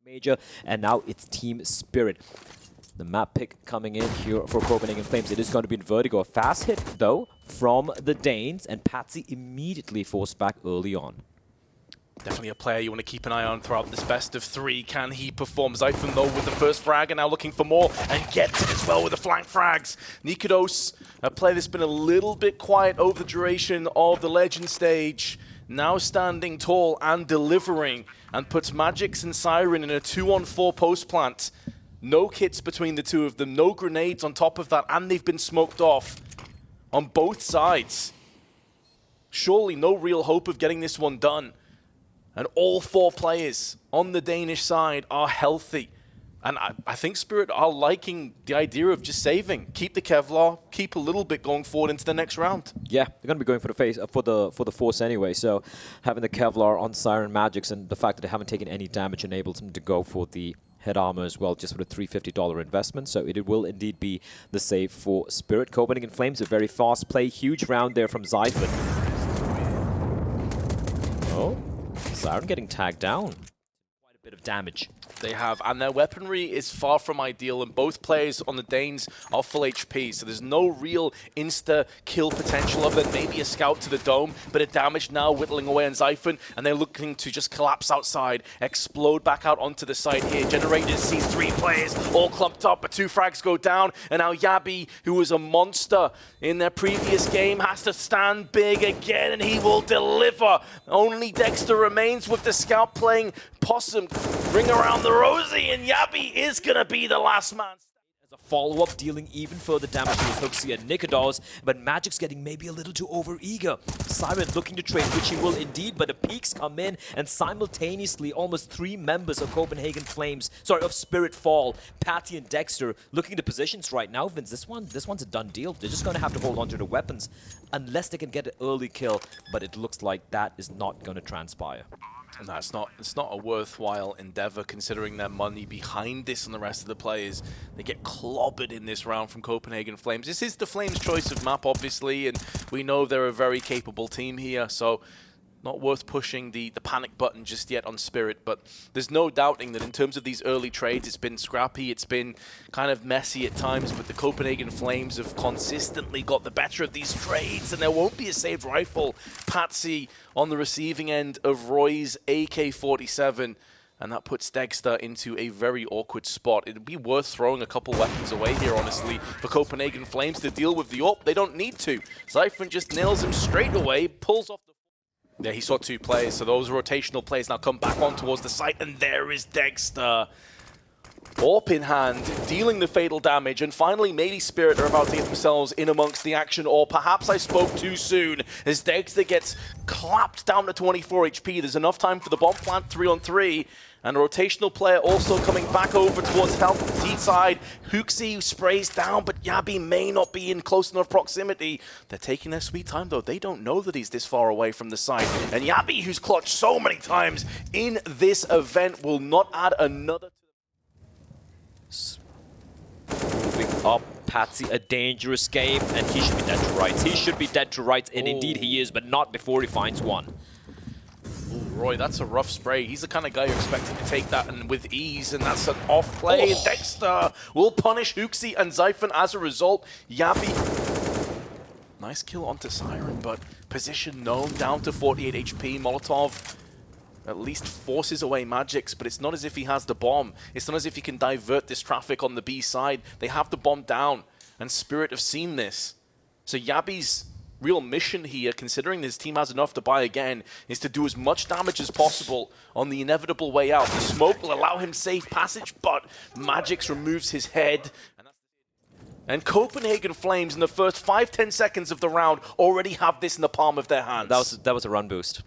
Major, and now it's Team Spirit. The map pick coming in here for Copenhagen Flames. It is going to be in Vertigo. A fast hit, though, from the Danes, and Patsy immediately forced back early on. Definitely a player you want to keep an eye on throughout this best of three. Can he perform? Zyphon, though, with the first frag, and now looking for more, and gets it as well with the flank frags. Nikodos, a player that's been a little bit quiet over the duration of the Legend stage, now standing tall and delivering, and puts Magix and Siren in a 2-on-4 post plant. No kits between the two of them, no grenades on top of that, and they've been smoked off on both sides. Surely no real hope of getting this one done. And all four players on the Danish side are healthy. And I think Spirit are liking the idea of just saving. Keep the Kevlar, keep a little bit going forward into the next round. Yeah, they're going to be going for the face for the Force anyway. So having the Kevlar on Siren Magix and the fact that they haven't taken any damage enables them to go for the head armor as well, just for the $350 investment. So it will indeed be the save for Spirit. Copenhagen Flames, a very fast play. Huge round there from Zyphon. Oh. Siren getting tagged down. Quite a bit of damage. They have, and their weaponry is far from ideal, and both players on the Danes are full HP, so there's no real insta-kill potential of it. Maybe a scout to the dome, but a damage now whittling away on Zyphon, and they're looking to just collapse outside, explode back out onto the side here. Generators sees three players all clumped up, but two frags go down, and now Yabi, who was a monster in their previous game, has to stand big again, and he will deliver. Only Dexter remains with the scout playing possum. Ring around the rosy, and Yabi is going to be the last man. As a follow-up, dealing even further damage to Hooksy and Nikodos, but Magic's getting maybe a little too over-eager. Siren looking to trade, which he will indeed, but the peaks come in, and simultaneously almost three members of Copenhagen Flames, of Spirit fall. Patty and Dexter looking to positions right now. Vince, this one's a done deal. They're just going to have to hold on to the weapons unless they can get an early kill, but it looks like that is not going to transpire. No, it's not a worthwhile endeavor considering their money behind this and the rest of the players. They get clobbered in this round from Copenhagen Flames. This is the Flames' choice of map, obviously, and we know they're a very capable team here, so not worth pushing the panic button just yet on Spirit, but there's no doubting that in terms of these early trades, it's been scrappy, it's been kind of messy at times, but the Copenhagen Flames have consistently got the better of these trades, and there won't be a saved rifle. Patsy on the receiving end of Roy's AK-47, and that puts Dexter into a very awkward spot. It'd be worth throwing a couple weapons away here, honestly, for Copenhagen Flames to deal with the AWP. They don't need to. Zyphon just nails him straight away, pulls off the... Yeah, he saw two players, so those rotational plays now come back on towards the site, and there is Dexter. AWP in hand, dealing the fatal damage, and finally maybe Spirit are about to get themselves in amongst the action, or perhaps I spoke too soon, as Dexter gets clapped down to 24 HP. There's enough time for the bomb plant 3-on-3, and a rotational player also coming back over towards help T side. Hooksy sprays down, but Yabi may not be in close enough proximity. They're taking their sweet time, though. They don't know that he's this far away from the site. And Yabi, who's clutched so many times in this event, will not add another... Moving up, Patsy, a dangerous game, and he should be dead to rights. He should be dead to rights, and indeed he is, but not before he finds one. Ooh, Roy, that's a rough spray. He's the kind of guy you're expecting to take that and with ease, and that's an off play. And Dexter will punish Hooksy and Zyphon as a result. Yabi, nice kill onto Siren, but position known, down to 48 HP. Molotov at least forces away Magix, but it's not as if he has the bomb. It's not as if he can divert this traffic on the B side. They have the bomb down, and Spirit have seen this. So Yabi's real mission here, considering his team has enough to buy again, is to do as much damage as possible on the inevitable way out. The smoke will allow him safe passage, but Magix removes his head. And Copenhagen Flames in the first 5-10 seconds of the round already have this in the palm of their hands. That was a run boost.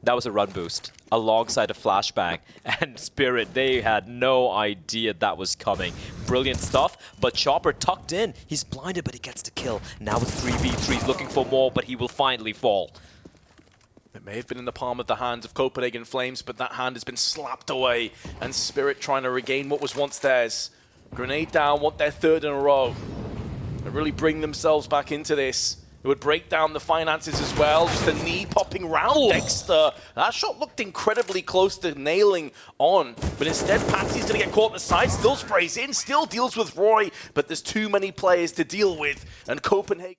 That was a run boost alongside a flashbang, and Spirit, they had no idea that was coming. Brilliant stuff, but Chopper tucked in. He's blinded, but he gets the kill. Now it's 3v3, he's looking for more, but he will finally fall. It may have been in the palm of the hands of Copenhagen Flames, but that hand has been slapped away, and Spirit trying to regain what was once theirs. Grenade down, want their third in a row. They really bring themselves back into this. It would break down the finances as well. Just a knee popping round Dexter. That shot looked incredibly close to nailing on, but instead Patsy's going to get caught in the side, still sprays in, still deals with Roy, but there's too many players to deal with, and Copenhagen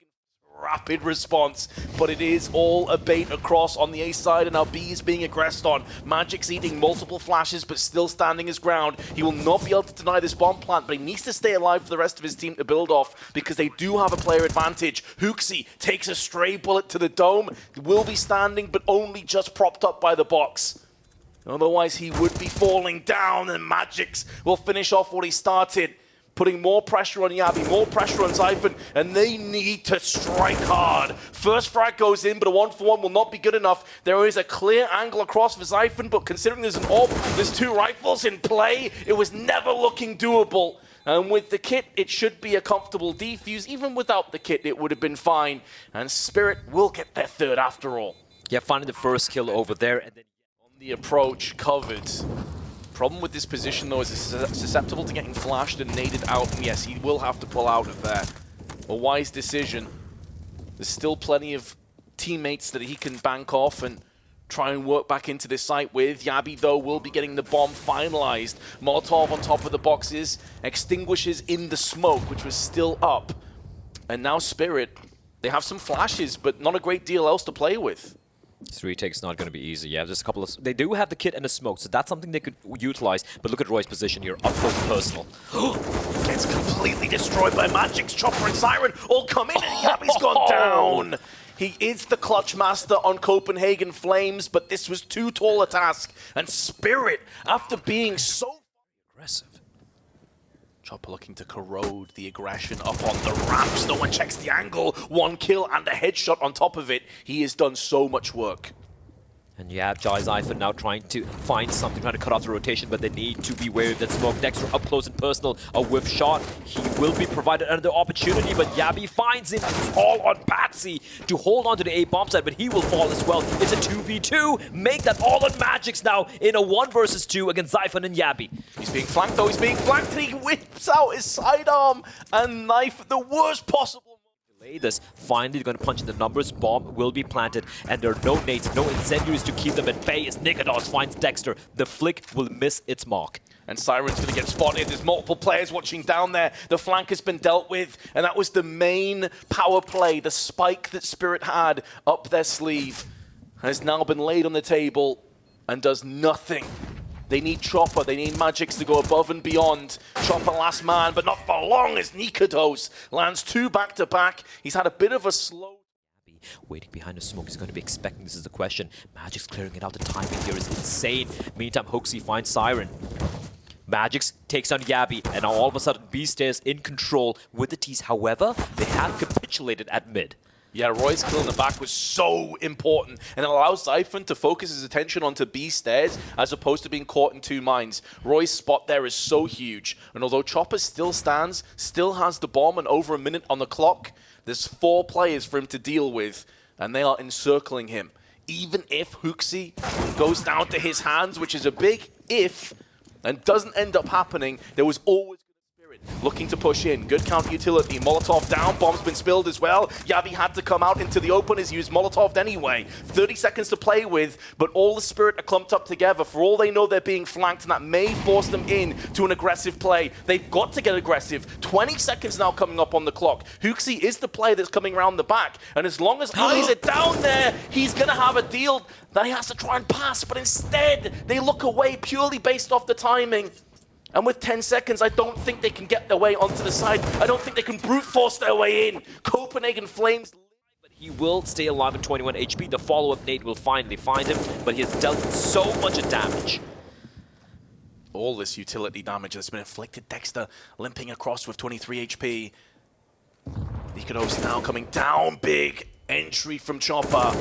rapid response, but it is all a bait across on the A side, and now B is being aggressed on. Magic's eating multiple flashes, but still standing his ground. He will not be able to deny this bomb plant, but he needs to stay alive for the rest of his team to build off, because they do have a player advantage. Hooksy takes a stray bullet to the dome, will be standing, but only just propped up by the box. Otherwise, he would be falling down, and Magic's will finish off what he started, putting more pressure on Yabi, more pressure on Zyphon, and they need to strike hard. First frag goes in, but a 1-for-1 will not be good enough. There is a clear angle across for Zyphon, but considering there's an AWP, there's 2 rifles in play, it was never looking doable. And with the kit, it should be a comfortable defuse. Even without the kit, it would have been fine. And Spirit will get their third after all. Yeah, finding the first kill over there, and then on the approach, covered. Problem with this position, though, is it's susceptible to getting flashed and naded out. And yes, he will have to pull out of there. A wise decision. There's still plenty of teammates that he can bank off and try and work back into this site with. Yabi, though, will be getting the bomb finalized. Molotov on top of the boxes, extinguishes in the smoke, which was still up. And now Spirit, they have some flashes, but not a great deal else to play with. This retake's not going to be easy. Yeah, just a couple of... They do have the kit and the smoke, so that's something they could utilize. But look at Roy's position here, up close and personal. Gets completely destroyed by Magic's Chopper and Siren. All come in, and Yabi's gone down. He is the clutch master on Copenhagen Flames, but this was too tall a task. And Spirit, after being so aggressive, Chopper looking to corrode the aggression up on the ramps. No one checks the angle. 1 kill and a headshot on top of it. He has done so much work. And yeah, Zyphon now trying to find something, trying to cut off the rotation, but they need to be wary of that smoke. Dexter up close and personal, a whiff shot. He will be provided another opportunity, but Yabi finds him. It's all on Patsy to hold on to the A bomb side, but he will fall as well. It's a 2v2. Make that all on Magic's now in a 1 versus 2 against Zyphon and Yabi. He's being flanked, though. He's being flanked, and he whips out his sidearm and knife at the worst possible. This finally going to punch in the numbers. Bomb will be planted, and there are no nades, no incendiaries to keep them at bay as Nikodos finds Dexter. The flick will miss its mark. And Siren's going to get spotted. There's multiple players watching down there. The flank has been dealt with, and that was the main power play. The spike that Spirit had up their sleeve has now been laid on the table and does nothing. They need Chopper, they need Magic's to go above and beyond. Chopper last man, but not for long as Nikodos lands 2 back-to-back. He's had a bit of a slow... Waiting behind the smoke, he's going to be expecting this is the question. Magic's clearing it out, the timing here is insane. Meantime, Hooksy finds Siren. Magic's takes on Yabi, and now all of a sudden B stays in control with the T's. However, they have capitulated at mid. Yeah, Roy's kill in the back was so important, and it allows Zyphon to focus his attention onto B stairs as opposed to being caught in 2 mines. Roy's spot there is so huge, and although Chopper still stands, still has the bomb and over a minute on the clock, there's 4 players for him to deal with, and they are encircling him. Even if Hooksy goes down to his hands, which is a big if, and doesn't end up happening, there was always looking to push in. Good counter utility. Molotov down. Bomb's been spilled as well. Yabi had to come out into the open as he used Molotov anyway. 30 seconds to play with, but all the Spirit are clumped up together. For all they know, they're being flanked, and that may force them in to an aggressive play. They've got to get aggressive. 20 seconds now coming up on the clock. Hooksy is the player that's coming around the back, and as long as eyes are down there, he's going to have a deal that he has to try and pass, but instead, they look away purely based off the timing. And with 10 seconds, I don't think they can get their way onto the side. I don't think they can brute force their way in. Copenhagen Flames. But he will stay alive at 21 HP. The follow-up nade will finally find him, but he has dealt so much damage. All this utility damage that's been inflicted. Dexter limping across with 23 HP. Nikodos now coming down big. Entry from Chopper.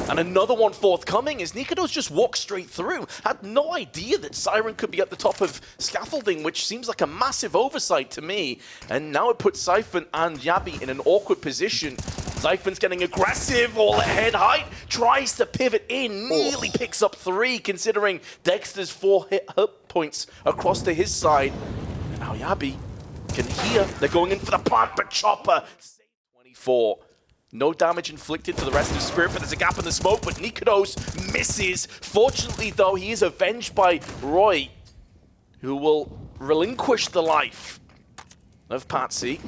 And another one forthcoming as Nikodos just walked straight through. Had no idea that Siren could be at the top of scaffolding, which seems like a massive oversight to me. And now it puts Zyphon and Yabi in an awkward position. Zyphon's getting aggressive, all at head height, tries to pivot in, nearly picks up 3, considering Dexter's 4 hit points across to his side. And now Yabi can hear they're going in for the plant, but Chopper, 24. No damage inflicted to the rest of Spirit, but there's a gap in the smoke, but Nikodos misses. Fortunately, though, he is avenged by Roy, who will relinquish the life of Patsy.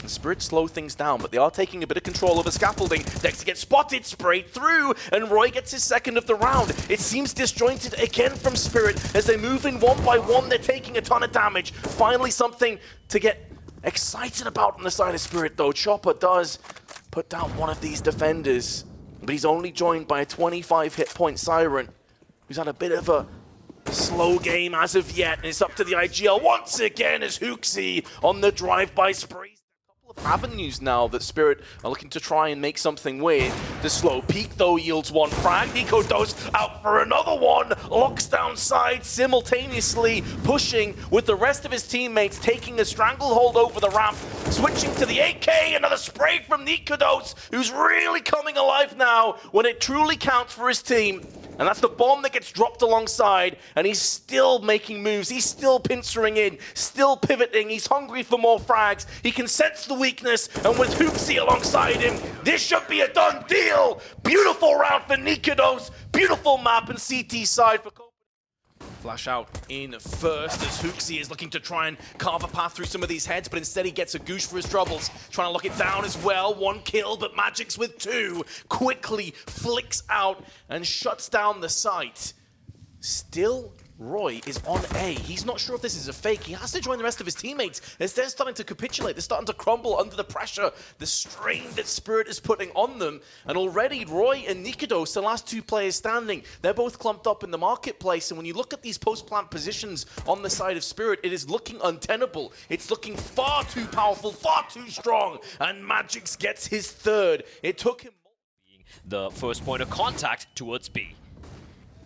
The Spirit slow things down, but they are taking a bit of control over scaffolding. Dexter gets spotted, sprayed through, and Roy gets his second of the round. It seems disjointed again from Spirit. As they move in one by one, they're taking a ton of damage. Finally something to get excited about on the side of Spirit, though. Chopper does put down one of these defenders, but he's only joined by a 25 hit point Siren, who's had a bit of a slow game as of yet, and it's up to the IGL once again as Hooksy on the drive-by spree. Avenues now that Spirit are looking to try and make something with. The slow peak, though, yields one frag. Nikodos out for another one. Locks down side, simultaneously pushing with the rest of his teammates, taking a stranglehold over the ramp. Switching to the AK, another spray from Nikodos, who's really coming alive now when it truly counts for his team. And that's the bomb that gets dropped alongside, and he's still making moves. He's still pincering in, still pivoting. He's hungry for more frags. He can sense the weakness, and with Hooksy alongside him, this should be a done deal. Beautiful round for Nikodos. Beautiful map and CT side for Copenhagen. Flash out in first as Hooksy is looking to try and carve a path through some of these heads, but instead he gets a goosh for his troubles. Trying to lock it down as well. One kill, but Magic's with two. Quickly flicks out and shuts down the site. Still, Roy is on A. He's not sure if this is a fake. He has to join the rest of his teammates as they're starting to capitulate. They're starting to crumble under the pressure, the strain that Spirit is putting on them. And already Roy and Nikodos, the last two players standing, they're both clumped up in the marketplace. And when you look at these post-plant positions on the side of Spirit, it is looking untenable. It's looking far too powerful, far too strong. And Magix gets his third. It took him being the first point of contact towards B.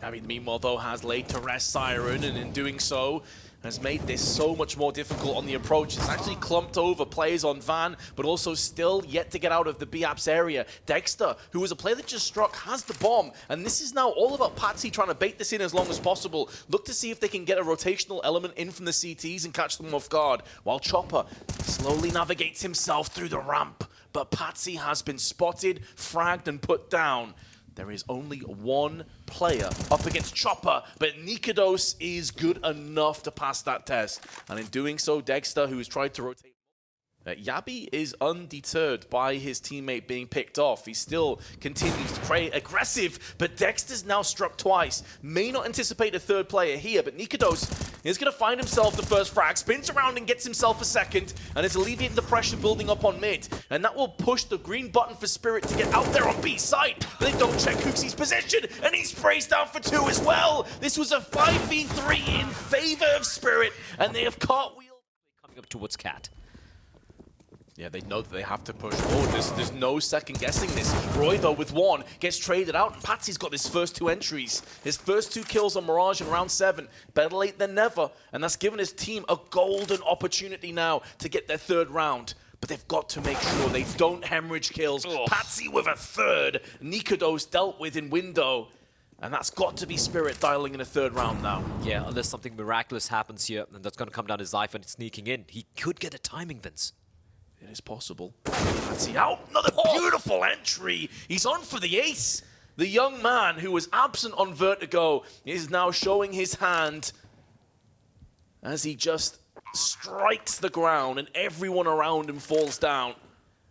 I mean, meanwhile, though, has laid to rest Siren, and in doing so, has made this so much more difficult on the approach. It's actually clumped over players on Van, but also still yet to get out of the B-Apps area. Dexter, who was a player that just struck, has the bomb, and this is now all about Patsy trying to bait this in as long as possible. Look to see if they can get a rotational element in from the CTs and catch them off guard, while Chopper slowly navigates himself through the ramp. But Patsy has been spotted, fragged, and put down. There is only one player up against Chopper, but Nikodos is good enough to pass that test. And in doing so, Dexter, who has tried to rotate... Yabi is undeterred by his teammate being picked off. He still continues to play aggressive, but Dexter's now struck twice. May not anticipate a third player here, but Nikodos is going to find himself the first frag, spins around and gets himself a second, and is alleviating the pressure building up on mid. And that will push the green button for Spirit to get out there on B side. But they don't check Hooksy's position, and he sprays down for two as well. This was a 5v3 in favor of Spirit, and they have cartwheeled Coming up towards Cat. Yeah, they know that they have to push forward. There's no second guessing this. Roy, though, with one, gets traded out. And Patsy's got his first two entries. His first two kills on Mirage in round 7. Better late than never. And that's given his team a golden opportunity now to get their third round. But they've got to make sure they don't hemorrhage kills. Oh. Patsy with a third. Nikodos dealt with in window. And that's got to be Spirit dialing in a third round now. Yeah, unless something miraculous happens here, and that's going to come down to Zyphon sneaking in. He could get a timing, Vince. It is possible. Patsy out. Another beautiful entry. He's on for the ace. The young man who was absent on Vertigo is now showing his hand as he just strikes the ground and everyone around him falls down.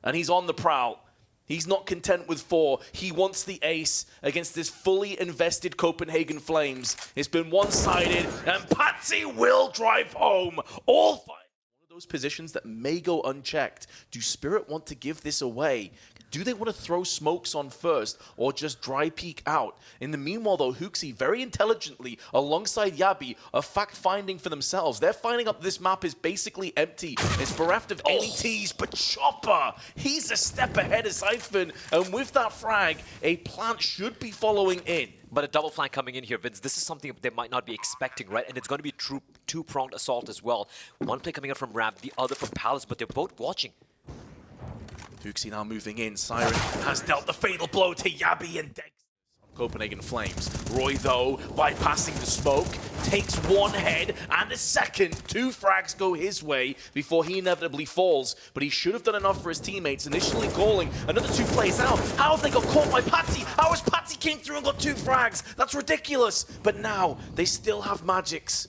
And he's on the prowl. He's not content with 4. He wants the ace against this fully invested Copenhagen Flames. It's been one-sided, and Patsy will drive home. All 5. Those positions that may go unchecked. Do Spirit want to give this away? Do they want to throw smokes on first or just dry peek out? In the meanwhile, though, Hooksy very intelligently, alongside Yabi, are fact-finding for themselves. They're finding out this map is basically empty. It's bereft of any T's, but Chopper, he's a step ahead of Zyphon, and with that frag, a plant should be following in. But a double flank coming in here, Vince. This is something they might not be expecting, right? And it's going to be a two-pronged assault as well. One play coming out from Ramp, the other from Palace, but they're both watching. Hooksy now moving in. Siren has dealt the fatal blow to Yabi and Dex. Copenhagen Flames. Roy, though, bypassing the smoke, takes one head and a second. 2 frags go his way before he inevitably falls, but he should have done enough for his teammates, initially calling another 2 plays out. How have they got caught by Patsy? How has Patsy came through and got 2 frags? That's ridiculous. But now they still have Magics.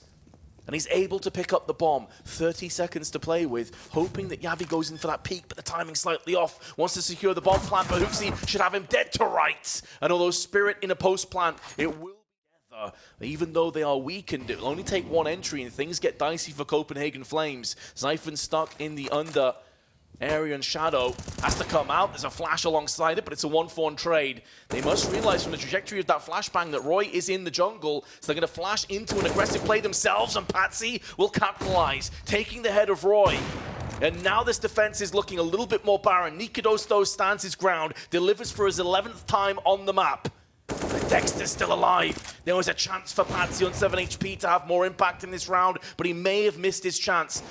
And he's able to pick up the bomb. 30 seconds to play with, hoping that Yabi goes in for that peek, but the timing's slightly off. Wants to secure the bomb plant, but Hooksy should have him dead to rights. And although Spirit in a post plant, it will be together. Even though they are weakened, it'll only take 1 entry and things get dicey for Copenhagen Flames. Zyphon stuck in the under. Area and Shadow has to come out. There's a flash alongside it, but it's a 1-for-1 trade. They must realize from the trajectory of that flashbang that Roy is in the jungle, so they're going to flash into an aggressive play themselves, and Patsy will capitalize, taking the head of Roy. And now this defense is looking a little bit more barren. Nikodos, though, stands his ground, delivers for his 11th time on the map. Dexter's still alive. There was a chance for Patsy on 7 HP to have more impact in this round, but he may have missed his chance.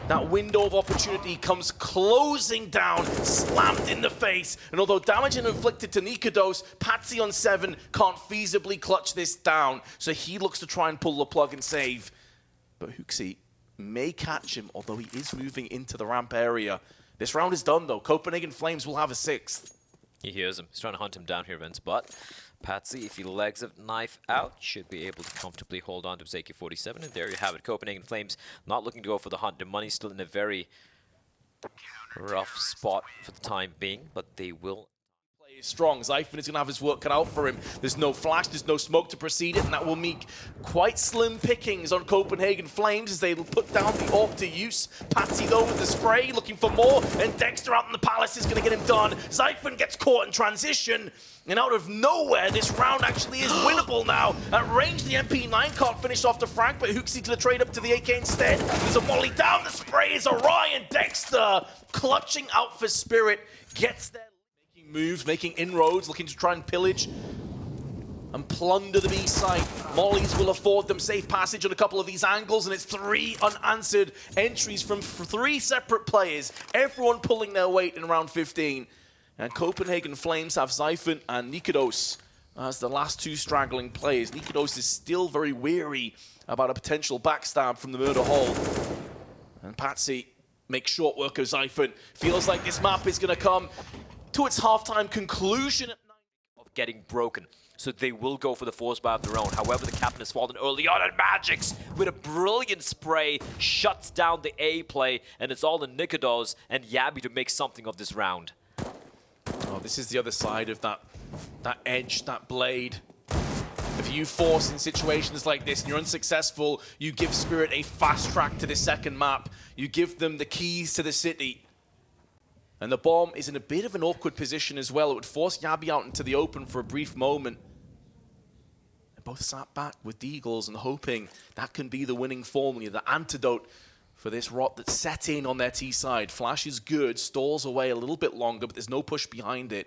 That window of opportunity comes closing down, slammed in the face. And although damage is inflicted to Nikodos, Patsy on 7 can't feasibly clutch this down. So he looks to try and pull the plug and save. But Hooksy may catch him, although he is moving into the ramp area. This round is done, though. Copenhagen Flames will have a 6th. He hears him. He's trying to hunt him down here, Vince, but Patsy, if he legs a knife out, should be able to comfortably hold on to his AK-47. And there you have it. Copenhagen Flames not looking to go for the hunt. The money's still in a very rough spot for the time being, but they will. Play is strong. Zyphon is going to have his work cut out for him. There's no flash, there's no smoke to precede it, and that will make quite slim pickings on Copenhagen Flames as they put down the AWP to use. Patsy, though, with the spray, looking for more, and Dexter out in the palace is going to get him done. Zyphon gets caught in transition. And out of nowhere, this round actually is winnable now. At range, the MP9 can't finish off the frag, but Hooksy to the trade up to the AK instead. There's a volley down, the spray is awry, and Dexter, clutching out for Spirit, gets there, making moves, making inroads, looking to try and pillage and plunder the B site. Mollies will afford them safe passage on a couple of these angles, and it's 3 unanswered entries from 3 separate players, everyone pulling their weight in round 15. And Copenhagen Flames have Zyphon and Nikodos as the last 2 straggling players. Nikodos is still very weary about a potential backstab from the murder hole. And Patsy makes short work of Zyphon. Feels like this map is going to come to its halftime conclusion at night. Of getting broken. So they will go for the force buy of their own. However, the captain has fallen early on, and Magics, with a brilliant spray, shuts down the A play. And it's all in Nikodos and Yabi to make something of this round. Oh, this is the other side of that edge, that blade. If you force in situations like this and you're unsuccessful, you give Spirit a fast track to the second map. You give them the keys to the city. And the bomb is in a bit of an awkward position as well. It would force Yabi out into the open for a brief moment. And both sat back with Deagles and hoping that can be the winning formula, the antidote for this rot that's set in on their T side. Flash is good, stalls away a little bit longer, but there's no push behind it.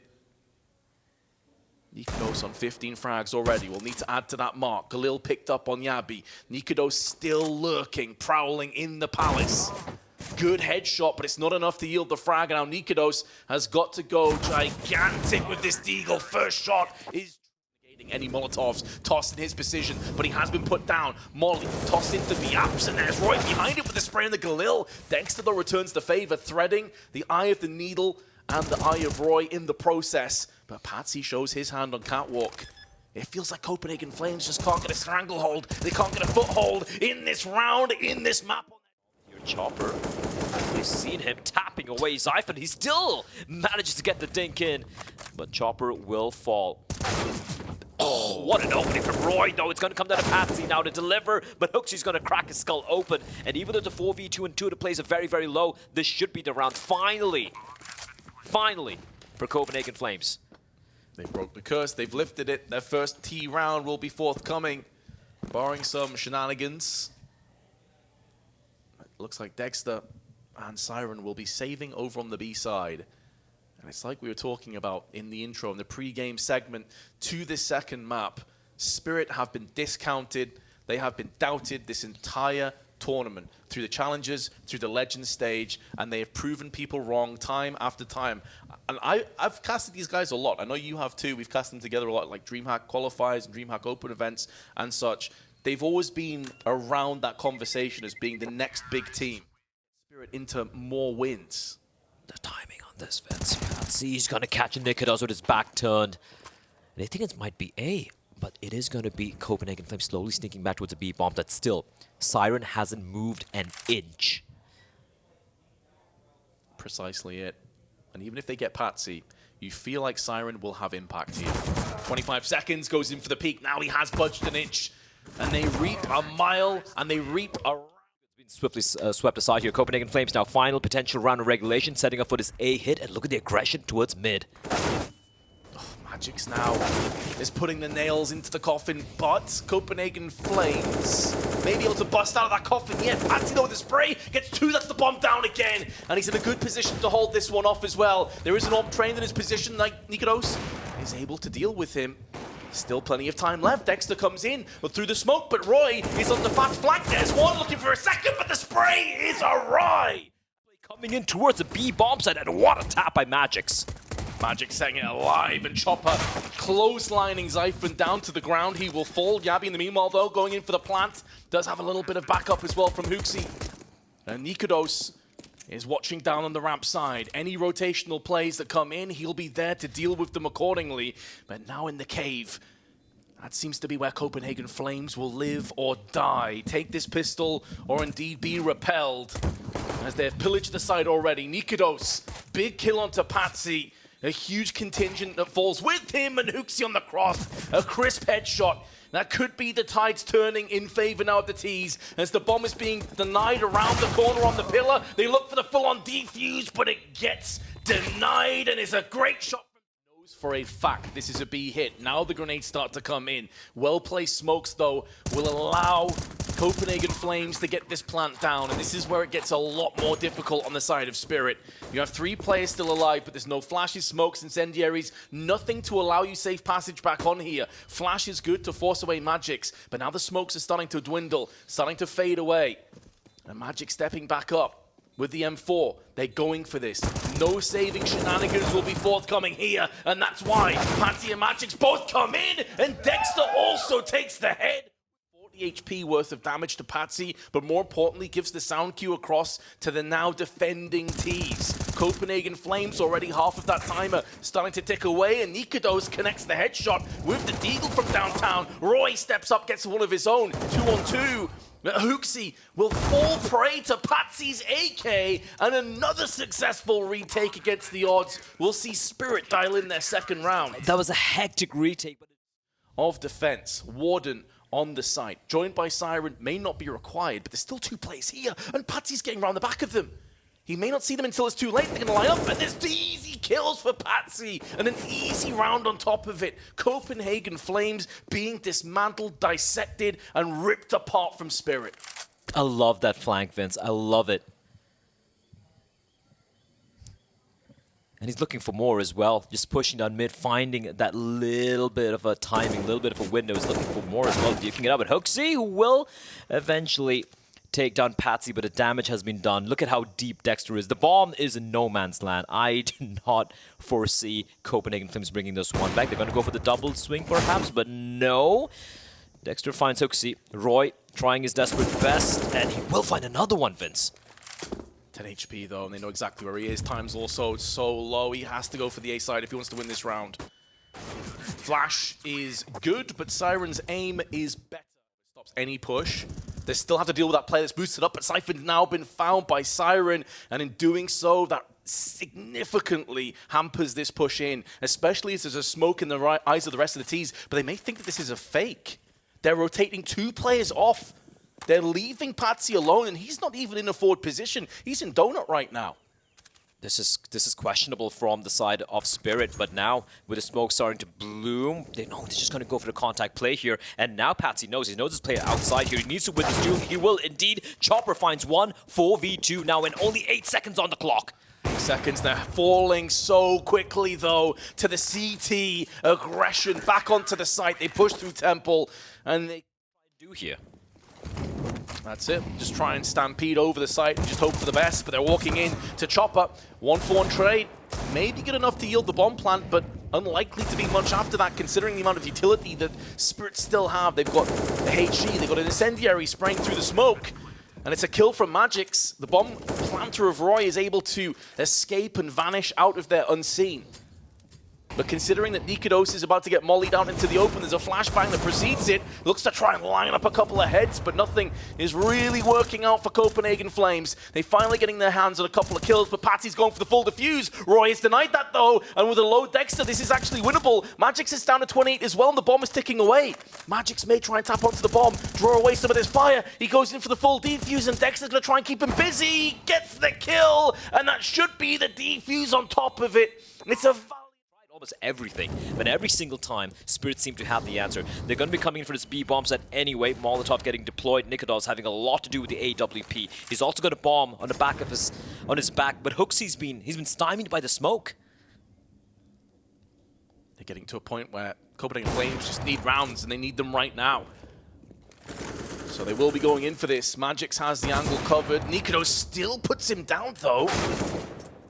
Nikodos on 15 frags already. We'll need to add to that mark. Galil picked up on Yabi. Nikodos still lurking, prowling in the palace. Good headshot, but it's not enough to yield the frag. And now Nikodos has got to go gigantic with this Deagle. First shot is any Molotovs tossed in his position, but he has been put down. Molly tossed into Viaps, and there's Roy behind it with the spray in the Galil. Dexter, though, returns the favor, threading the eye of the needle and the eye of Roy in the process. But Patsy shows his hand on Catwalk. It feels like Copenhagen Flames just can't get a stranglehold. They can't get a foothold in this round, in this map. Here, Chopper. We've seen him tapping away Zyphon. He still manages to get the dink in, but Chopper will fall. Oh, what an opening from Roy, though. It's going to come down to Patsy now to deliver, but Hooksy's going to crack his skull open. And even though the 4v2 and 2 to plays are very, very low, this should be the round. Finally, for Copenhagen Flames. They broke the curse. They've lifted it. Their first T round will be forthcoming, barring some shenanigans. It looks like Dexter and Siren will be saving over on the B side. And it's like we were talking about in the intro, in the pre-game segment to this second map. Spirit have been discounted. They have been doubted this entire tournament, through the challenges, through the Legends stage, and they have proven people wrong time after time. And I've casted these guys a lot. I know you have too. We've casted them together a lot, like DreamHack qualifiers and DreamHack Open events and such. They've always been around that conversation as being the next big team. Spirit into more wins. The timing on this, Vince. Patsy's gonna catch Nikodos with his back turned. And I think it might be A, but it is gonna be Copenhagen Flames slowly sneaking back towards a B bomb. That still, Siren hasn't moved an inch. Precisely it. And even if they get Patsy, you feel like Siren will have impact here. 25 seconds, goes in for the peak. Now he has budged an inch. And they reap a mile, and they reap a... Swiftly swept aside here. Copenhagen Flames now final potential round of regulation, setting up for this A hit, and look at the aggression towards mid. Oh, Magic's now is putting the nails into the coffin, but Copenhagen Flames may be able to bust out of that coffin yet. Patsy though with the spray gets two, that's the bomb down again, and he's in a good position to hold this one off as well. There is an orb trained in his position, like Nikodos is able to deal with him. Still plenty of time left. Dexter comes in through the smoke, but Roy is on the fast flank. There's one looking for a second, but the spray is awry. Coming in towards the B bomb site, and what a tap by Magix. Magic setting it alive, and Chopper closelining Zyphon down to the ground. He will fall. Yabi in the meanwhile, though, going in for the plant. Does have a little bit of backup as well from Huxi. And Nikodos is watching down on the ramp side. Any rotational plays that come in, he'll be there to deal with them accordingly. But now in the cave, that seems to be where Copenhagen Flames will live or die. Take this pistol or indeed be repelled. As they've pillaged the site already. Nikodos, big kill onto Patsy. A huge contingent that falls with him, and Huxi on the cross. A crisp headshot. That could be the tides turning in favor now of the T's. As the bomb is being denied around the corner on the pillar. They look for the full-on defuse, but it gets denied, and it's a great shot. Knows for a fact this is a B hit. Now the grenades start to come in. Well-placed smokes, though, will allow Copenhagen Flames to get this plant down, and this is where it gets a lot more difficult on the side of Spirit. You have 3 players still alive, but there's no flashes, smokes, incendiaries, nothing to allow you safe passage back on here. Flash is good to force away Magix, but now the smokes are starting to dwindle, starting to fade away. And Magic stepping back up with the M4. They're going for this. No saving shenanigans will be forthcoming here, and that's why Patsy and Magix both come in, and Dexter also takes the head. HP worth of damage to Patsy, but more importantly gives the sound cue across to the now defending T's. Copenhagen Flames already half of that timer starting to tick away, and Nikodos connects the headshot with the deagle from downtown. Roy steps up, gets one of his own, 2-on-2. Huxi will fall prey to Patsy's AK, and another successful retake against the odds. We'll see Spirit dial in their second round. That was a hectic retake. Of defense, Warden on the site, joined by Siren, may not be required, but there's still 2 players here, and Patsy's getting around the back of them. He may not see them until it's too late. They're going to line up, and there's easy kills for Patsy, and an easy round on top of it. Copenhagen Flames being dismantled, dissected, and ripped apart from Spirit. I love that flank, Vince. I love it. And he's looking for more as well. Just pushing down mid, finding that little bit of a timing, little bit of a window. He's looking for more as well, duking it up. But Huxi, who will eventually take down Patsy, but the damage has been done. Look at how deep Dexter is. The bomb is in no man's land. I do not foresee Copenhagen Flames bringing this one back. They're going to go for the double swing perhaps, but no. Dexter finds Huxi. Roy trying his desperate best, and he will find another one, Vince. 10 HP though, and they know exactly where he is. Time's also so low, he has to go for the A side if he wants to win this round. Flash is good, but Siren's aim is better. Stops any push. They still have to deal with that play that's boosted up, but Siphon's now been found by Siren, and in doing so, that significantly hampers this push in, especially as there's a smoke in the eyes of the rest of the T's, but they may think that this is a fake. They're rotating 2 players off. They're leaving Patsy alone, and he's not even in a forward position. He's in donut right now. This is questionable from the side of Spirit, but now with the smoke starting to bloom, they know they're just going to go for the contact play here. And now Patsy knows. He knows this player outside here. He needs to win this duel. He will indeed. Chopper finds 1 4v2 now, and only 8 seconds on the clock. Seconds, they're falling so quickly though to the CT aggression back onto the site. They push through Temple, and they do here. That's it. Just try and stampede over the site and just hope for the best. But they're walking in to Chopper. 1-for-1 trade. Maybe good enough to yield the bomb plant, but unlikely to be much after that, considering the amount of utility that Spirit still have. They've got the HE, they've got an Incendiary spraying through the smoke. And it's a kill from Magix. The bomb planter of Roy is able to escape and vanish out of there unseen. But considering that Nikodos is about to get mollied out into the open, there's a flashbang that precedes it. Looks to try and line up a couple of heads, but nothing is really working out for Copenhagen Flames. They finally getting their hands on a couple of kills, but Patsy's going for the full defuse. Roy has denied that though, and with a low Dexter, this is actually winnable. Magix is down to 28 as well, and the bomb is ticking away. Magix may try and tap onto the bomb, draw away some of this fire. He goes in for the full defuse, and Dexter's gonna try and keep him busy. Gets the kill, and that should be the defuse on top of it. It's a almost everything, but every single time, Spirit seem to have the answer. They're going to be coming in for this B-bomb set anyway. Molotov getting deployed. Nikodos having a lot to do with the AWP. He's also got a bomb on the back of his back, but Hooksy's been stymied by the smoke. They're getting to a point where Copenhagen Flames just need rounds, and they need them right now. So they will be going in for this. Magix has the angle covered. Nikodos still puts him down though.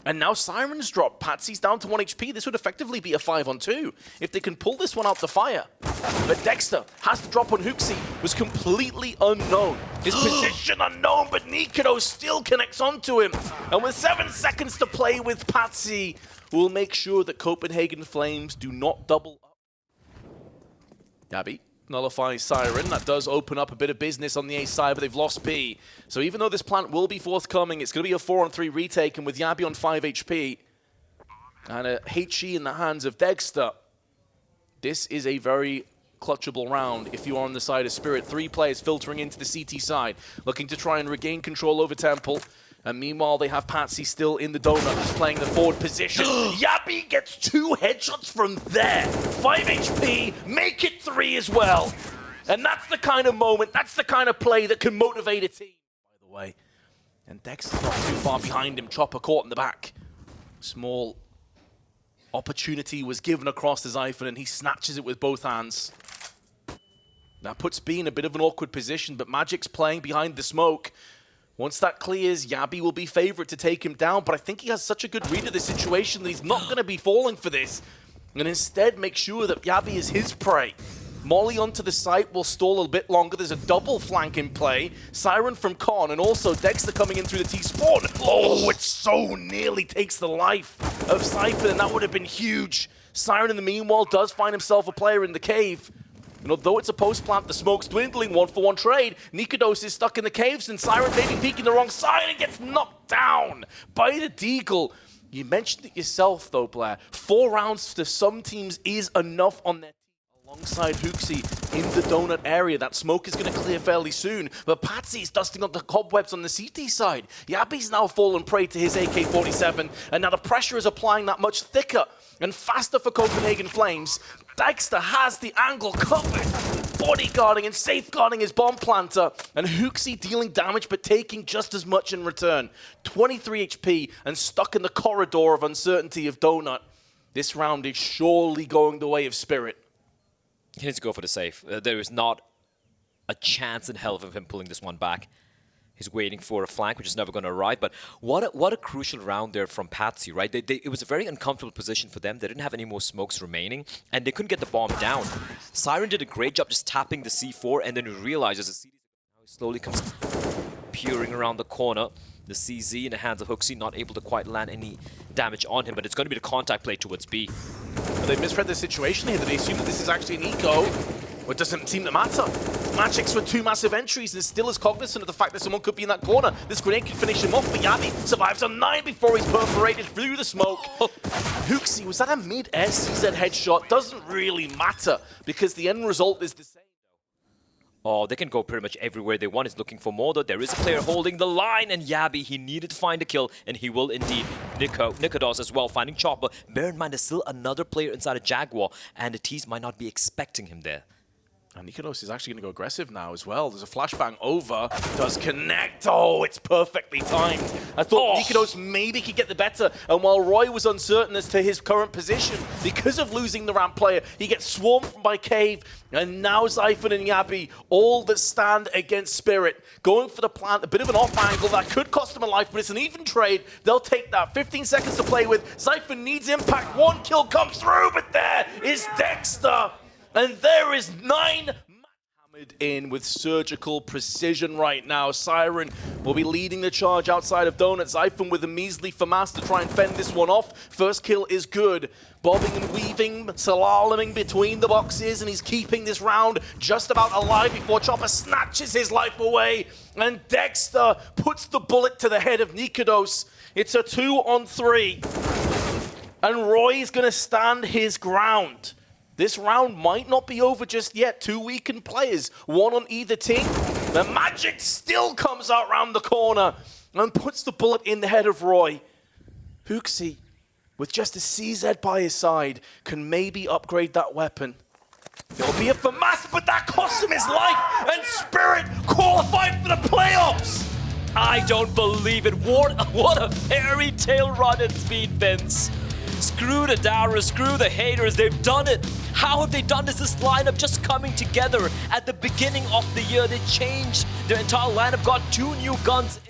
And now Siren's dropped. Patsy's down to 1 HP. This would effectively be a 5-on-2 if they can pull this one out to fire. But Dexter has to drop on Hooksy. Was completely unknown. His position unknown, but Nikodos still connects onto him. And with 7 seconds to play with Patsy, we'll make sure that Copenhagen Flames do not double up. Gabby nullifies Siren. That does open up a bit of business on the A side, but they've lost B. So even though this plant will be forthcoming, it's going to be a 4-on-3 retake, and with Yabi on 5 HP and a HE in the hands of Dexter, this is a very clutchable round if you are on the side of Spirit. 3 players filtering into the CT side, looking to try and regain control over Temple. And meanwhile, they have Patsy still in the donut, just playing the forward position. Yabi gets 2 headshots from there. 5 HP, make it 3 as well. And that's the kind of moment, that's the kind of play that can motivate a team, by the way. And Dexter's not too far behind him. Chopper caught in the back. Small opportunity was given across the Zyphon, and he snatches it with both hands. That puts B in a bit of an awkward position, but Magic's playing behind the smoke. Once that clears, Yabi will be favorite to take him down, but I think he has such a good read of the situation that he's not going to be falling for this, and instead make sure that Yabi is his prey. Molly onto the site will stall a bit longer. There's a double flank in play. Siren from Con, and also Dexter coming in through the T-spawn. Oh, it so nearly takes the life of Cypher, and that would have been huge. Siren, in the meanwhile, does find himself a player in the cave. And although it's a post-plant, the smoke's dwindling. 1-for-1 trade. Nikodos is stuck in the caves, and Siren maybe peeking the wrong side and gets knocked down by the Deagle. You mentioned it yourself, though, Blair. 4 rounds to some teams is enough on their team. Alongside Hooksy in the donut area. That smoke is going to clear fairly soon, but Patsy's dusting up the cobwebs on the CT side. Yabi's now fallen prey to his AK-47, and now the pressure is applying that much thicker and faster for Copenhagen Flames. Dexter has the angle covered, bodyguarding and safeguarding his bomb planter, and Hooksy dealing damage but taking just as much in return. 23 HP and stuck in the corridor of uncertainty of Donut. This round is surely going the way of Spirit. He needs to go for the safe. There is not a chance in hell of him pulling this one back. He's waiting for a flank, which is never going to arrive. But what a crucial round there from Patsy, right? It was a very uncomfortable position for them. They didn't have any more smokes remaining, and they couldn't get the bomb down. Siren did a great job just tapping the C4, and then he realizes the CD now slowly comes peering around the corner. The CZ in the hands of Hooksy, not able to quite land any damage on him, but it's going to be the contact play towards B. They misread the situation here. They assume that this is actually an eco. Well, it doesn't seem to matter. Magix with 2 massive entries and still is cognizant of the fact that someone could be in that corner. This grenade could finish him off, but Yabi survives on 9 before he's perforated through the smoke. Hooksy, was that a mid-air CZ headshot? Doesn't really matter because the end result is the same. Oh, they can go pretty much everywhere they want. He's looking for more, though. There is a player holding the line, and Yabi, he needed to find a kill, and he will indeed. Nikodos as well, finding Chopper. Bear in mind, there's still another player inside a Jaguar, and the T's might not be expecting him there. And Nikodos is actually going to go aggressive now as well. There's a flashbang over. Does connect. Oh, it's perfectly timed. I thought Nikodos maybe could get the better. And while Roy was uncertain as to his current position, because of losing the ramp player, he gets swarmed by Cave. And now Zyphon and Yabi, all that stand against Spirit, going for the plant. A bit of an off angle that could cost him a life, but it's an even trade. They'll take that. 15 seconds to play with. Zyphon needs impact. One kill comes through, but there is Dexter. And there is 9 hammered in with surgical precision right now. Siren will be leading the charge outside of Donut. Zyphon with a measly FAMAS to try and fend this one off. First kill is good. Bobbing and weaving, slaloming between the boxes, and he's keeping this round just about alive before Chopper snatches his life away. And Dexter puts the bullet to the head of Nikodos. It's a 2-on-3. And Roy's going to stand his ground. This round might not be over just yet. 2 weakened players, 1 on either team. The Magic still comes out round the corner and puts the bullet in the head of Roy. Huxi, with just a CZ by his side, can maybe upgrade that weapon. There'll be a FAMAS, but that cost him his life, and Spirit qualified for the playoffs! I don't believe it. What a fairy tale run it's been, Vince. Screw the doubters, screw the haters, they've done it. How have they done this? This lineup just coming together at the beginning of the year. They changed their entire lineup, got 2 new guns.